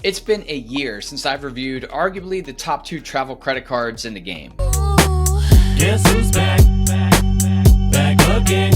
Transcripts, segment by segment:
It's been a year since I've reviewed arguably the top 2 travel credit cards in the game. Guess who's back? Back again.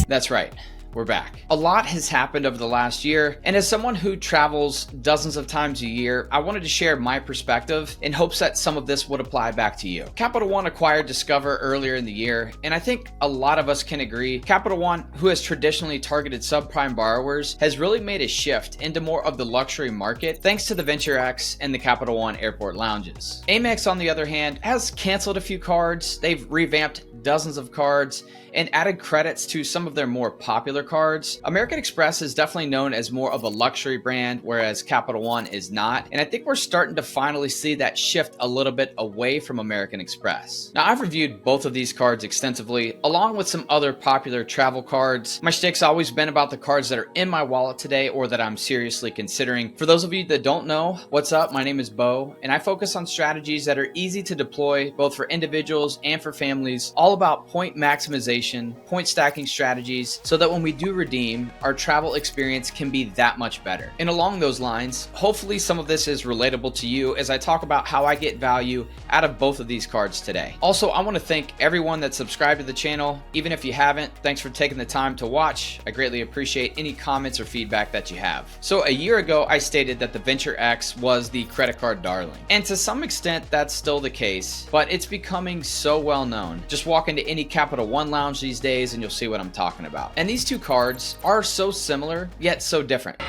That's right. We're back. A lot has happened over the last year, and as someone who travels dozens of times a year, I wanted to share my perspective in hopes that some of this would apply back to you. Capital One acquired Discover earlier in the year, and I think a lot of us can agree Capital One, who has traditionally targeted subprime borrowers, has really made a shift into more of the luxury market thanks to the Venture X and the Capital One airport lounges. Amex, on the other hand, has canceled a few cards, they've revamped dozens of cards, and added credits to some of their more popular cards. American Express is definitely known as more of a luxury brand, whereas Capital One is not. And I think we're starting to finally see that shift a little bit away from American Express. Now, I've reviewed both of these cards extensively, along with some other popular travel cards. My shtick's always been about the cards that are in my wallet today or that I'm seriously considering. For those of you that don't know, what's up? My name is Bo, and I focus on strategies that are easy to deploy both for individuals and for families, all about point maximization, point stacking strategies, so that when we do redeem, our travel experience can be that much better. And along those lines, hopefully some of this is relatable to you as I talk about how I get value out of both of these cards today. Also, I want to thank everyone that subscribed to the channel. Even if you haven't, thanks for taking the time to watch. I greatly appreciate any comments or feedback that you have. So a year ago, I stated that the Venture X was the credit card darling. And to some extent, that's still the case, but it's becoming so well known. Just walk into any Capital One lounge these days and you'll see what I'm talking about. And these two cards are so similar, yet so different.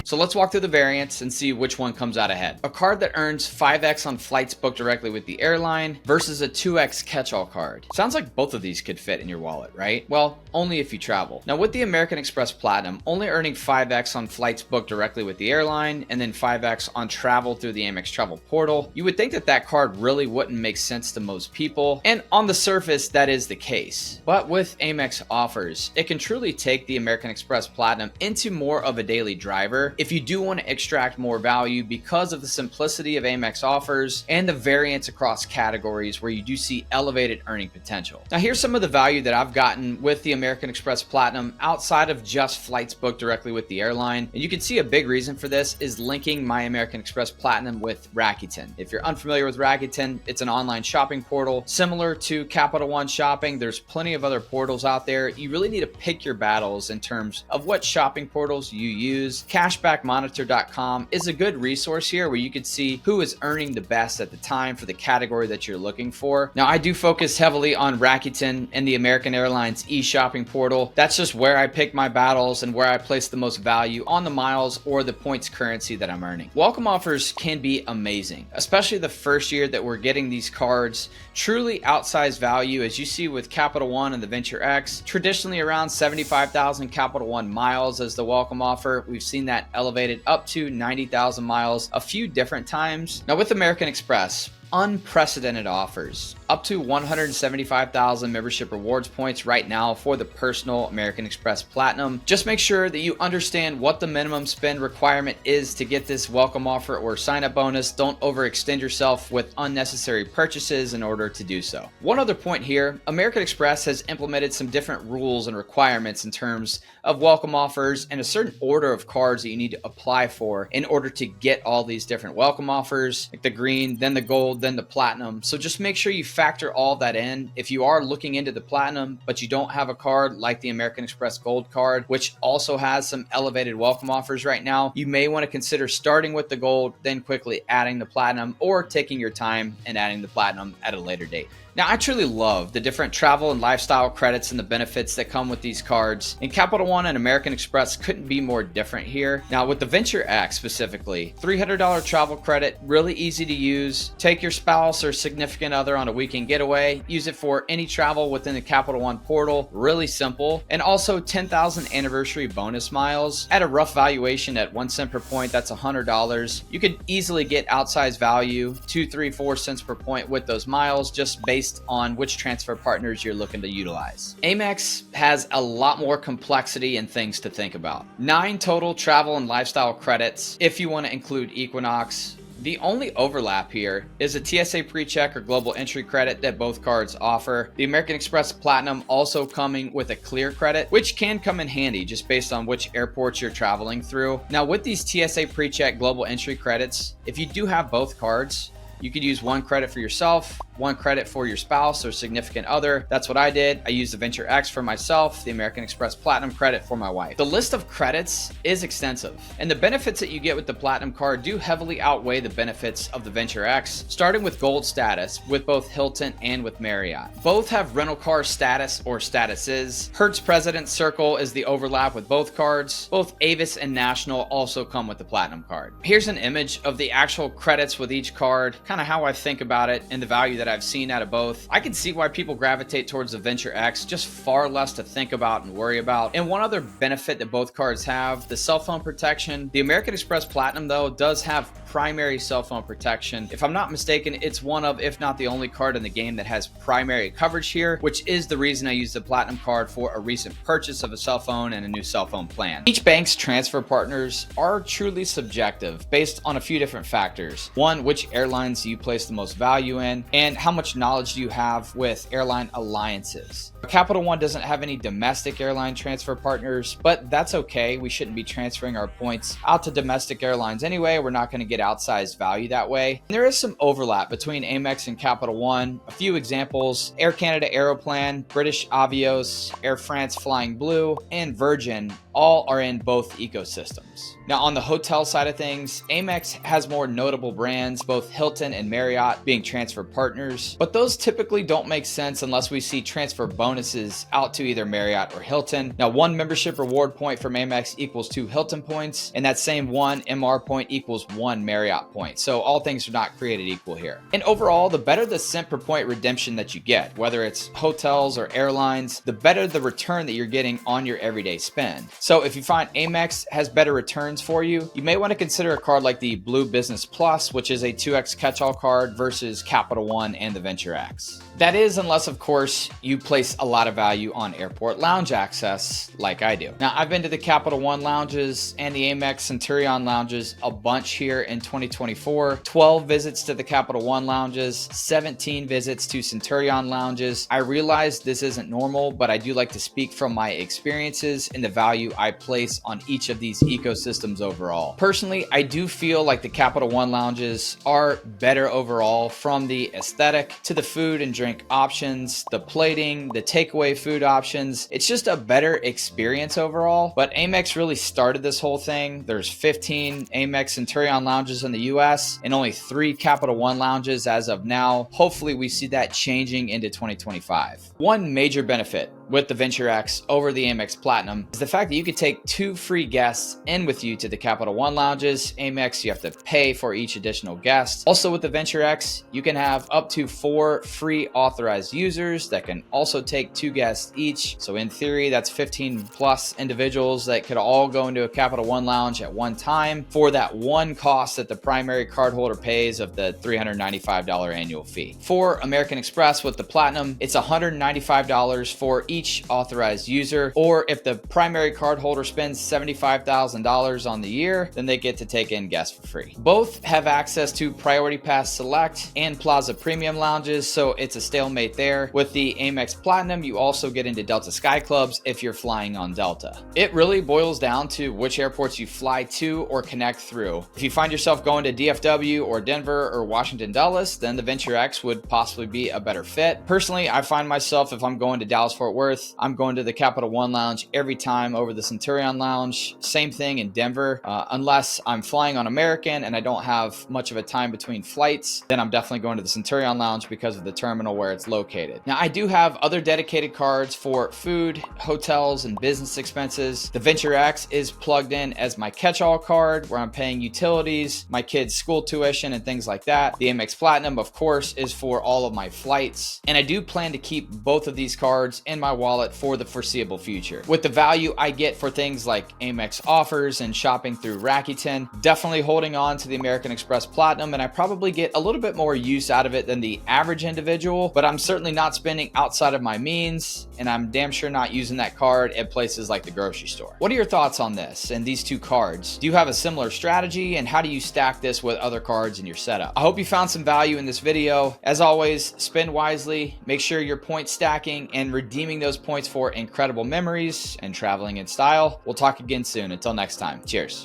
So let's walk through the variants and see which one comes out ahead. A card that earns 5x on flights booked directly with the airline versus a 2x catch-all card. Sounds like both of these could fit in your wallet, right? Well, only if you travel. Now with the American Express Platinum only earning 5x on flights booked directly with the airline and then 5x on travel through the Amex travel portal, you would think that that card really wouldn't make sense to most people. And on the surface, that is the case. But with Amex offers, it can truly take the American Express Platinum into more of a daily driver if you do want to extract more value because of the simplicity of Amex offers and the variance across categories where you do see elevated earning potential. Now here's some of the value that I've gotten with the American Express Platinum outside of just flights booked directly with the airline. And you can see a big reason for this is linking my American Express Platinum with Rakuten. If you're unfamiliar with Rakuten, it's an online shopping portal similar to Capital One Shopping. There's plenty of other portals out there. You really need to pick your battles in terms of what shopping portals you use. Cashbackmonitor.com is a good resource here where you can see who is earning the best at the time for the category that you're looking for. Now, I do focus heavily on Rakuten and the American Airlines e-shopping portal. That's just where I pick my battles and where I place the most value on the miles or the points currency that I'm earning. Welcome offers can be amazing, especially the first year that we're getting these cards. Truly outsized value, as you see with Capital One and the Venture X, traditionally around 75,000 Capital One miles as the welcome offer. We've seen that elevated up to 90,000 miles a few different times. Now with American Express, unprecedented offers, up to 175,000 membership rewards points right now for the personal American Express Platinum. Just make sure that you understand what the minimum spend requirement is to get this welcome offer or sign up bonus. Don't overextend yourself with unnecessary purchases in order to do so. One other point here, American Express has implemented some different rules and requirements in terms of welcome offers and a certain order of cards that you need to apply for in order to get all these different welcome offers, like the green, then the gold, then the platinum. So just make sure you factor all that in. If you are looking into the platinum, but you don't have a card like the American Express Gold card, which also has some elevated welcome offers right now, you may want to consider starting with the gold, then quickly adding the platinum, or taking your time and adding the platinum at a later date. Now, I truly love the different travel and lifestyle credits and the benefits that come with these cards, and Capital One and American Express couldn't be more different here. Now, with the Venture X specifically, $300 travel credit, really easy to use. Take your spouse or significant other on a weekend getaway, use it for any travel within the Capital One portal, really simple. And also 10,000 anniversary bonus miles at a rough valuation at 1 cent per point, that's $100. You could easily get outsized value, 2, 3, 4 cents per point with those miles, just based on which transfer partners you're looking to utilize. Amex has a lot more complexity and things to think about. 9 total travel and lifestyle credits if you want to include Equinox, The only overlap here is a TSA PreCheck or global entry credit that both cards offer. The American Express Platinum also coming with a clear credit, which can come in handy just based on which airports you're traveling through. Now with these TSA PreCheck global entry credits, if you do have both cards, you could use one credit for yourself, one credit for your spouse or significant other. That's what I did. I used the Venture X for myself, the American Express Platinum credit for my wife. The list of credits is extensive, and the benefits that you get with the Platinum card do heavily outweigh the benefits of the Venture X, starting with gold status with both Hilton and with Marriott. Both have rental car status or statuses. Hertz President's Circle is the overlap with both cards. Both Avis and National also come with the Platinum card. Here's an image of the actual credits with each card, kind of how I think about it and the value that I've seen out of both. I can see why people gravitate towards the Venture X, just far less to think about and worry about. And one other benefit that both cards have, the cell phone protection. The American Express Platinum though does have primary cell phone protection. If I'm not mistaken, it's one of, if not the only card in the game that has primary coverage here, which is the reason I used the Platinum card for a recent purchase of a cell phone and a new cell phone plan. Each bank's transfer partners are truly subjective based on a few different factors. One, which airlines you place the most value in, and how much knowledge do you have with airline alliances. Capital One doesn't have any domestic airline transfer partners, but that's okay. We shouldn't be transferring our points out to domestic airlines anyway. We're not going to get outsized value that way. And there is some overlap between Amex and Capital One. A few examples: Air Canada Aeroplan, British Avios, Air France Flying Blue, and Virgin all are in both ecosystems. Now on the hotel side of things, Amex has more notable brands, both Hilton and Marriott being transfer partners, but those typically don't make sense unless we see transfer bonuses out to either Marriott or Hilton. Now one membership reward point from Amex equals 2 Hilton points, and that same 1 MR point equals 1 Marriott point. So all things are not created equal here. And overall, the better the cent per point redemption that you get, whether it's hotels or airlines, the better the return that you're getting on your everyday spend. So if you find Amex has better returns for you, you may want to consider a card like the Blue Business Plus, which is a 2x catch-all card, versus Capital One and the Venture X. That is, unless of course you place a lot of value on airport lounge access like I do. Now I've been to the Capital One lounges and the Amex Centurion lounges a bunch here in 2024. 12 visits to the Capital One lounges, 17 visits to Centurion lounges. I realize this isn't normal, but I do like to speak from my experiences and the value I place on each of these ecosystems overall. Personally, I do feel like the Capital One lounges are better overall, from the aesthetic to the food and drink options, the plating, the takeaway food options. It's just a better experience overall. But Amex really started this whole thing. There's 15 Amex Centurion lounges in the US and only 3 Capital One lounges as of now. Hopefully we see that changing into 2025. One major benefit with the Venture X over the Amex Platinum is the fact that you could take 2 free guests in with you to the Capital One lounges. Amex, you have to pay for each additional guest. Also with the Venture X, you can have up to 4 free authorized users that can also take 2 guests each. So in theory, that's 15 plus individuals that could all go into a Capital One lounge at one time for that one cost that the primary cardholder pays of the $395 annual fee. For American Express with the Platinum, it's $195 for each authorized user, or if the primary cardholder spends $75,000 on the year, then they get to take in guests for free. Both have access to Priority Pass Select and Plaza Premium lounges, so it's a stalemate there. With the Amex Platinum, you also get into Delta Sky Clubs if you're flying on Delta. It really boils down to which airports you fly to or connect through. If you find yourself going to DFW or Denver or Washington Dulles, then the Venture X would possibly be a better fit. Personally, I find myself, if I'm going to Dallas Fort Worth, I'm going to the Capital One lounge every time over the Centurion lounge. Same thing in Denver. Unless I'm flying on American and I don't have much of a time between flights, then I'm definitely going to the Centurion lounge because of the terminal where it's located. Now I do have other dedicated cards for food, hotels, and business expenses. The Venture X is plugged in as my catch-all card where I'm paying utilities, my kids' school tuition, and things like that. The Amex Platinum, of course, is for all of my flights. And I do plan to keep both of these cards in my wallet for the foreseeable future. With the value I get for things like Amex offers and shopping through Rakuten, definitely holding on to the American Express Platinum, and I probably get a little bit more use out of it than the average individual, but I'm certainly not spending outside of my means, and I'm damn sure not using that card at places like the grocery store. What are your thoughts on this and these two cards? Do you have a similar strategy, and how do you stack this with other cards in your setup? I hope you found some value in this video. As always, spend wisely, make sure you're point stacking and redeeming those points for incredible memories and traveling in style. We'll talk again soon. Until next time, cheers.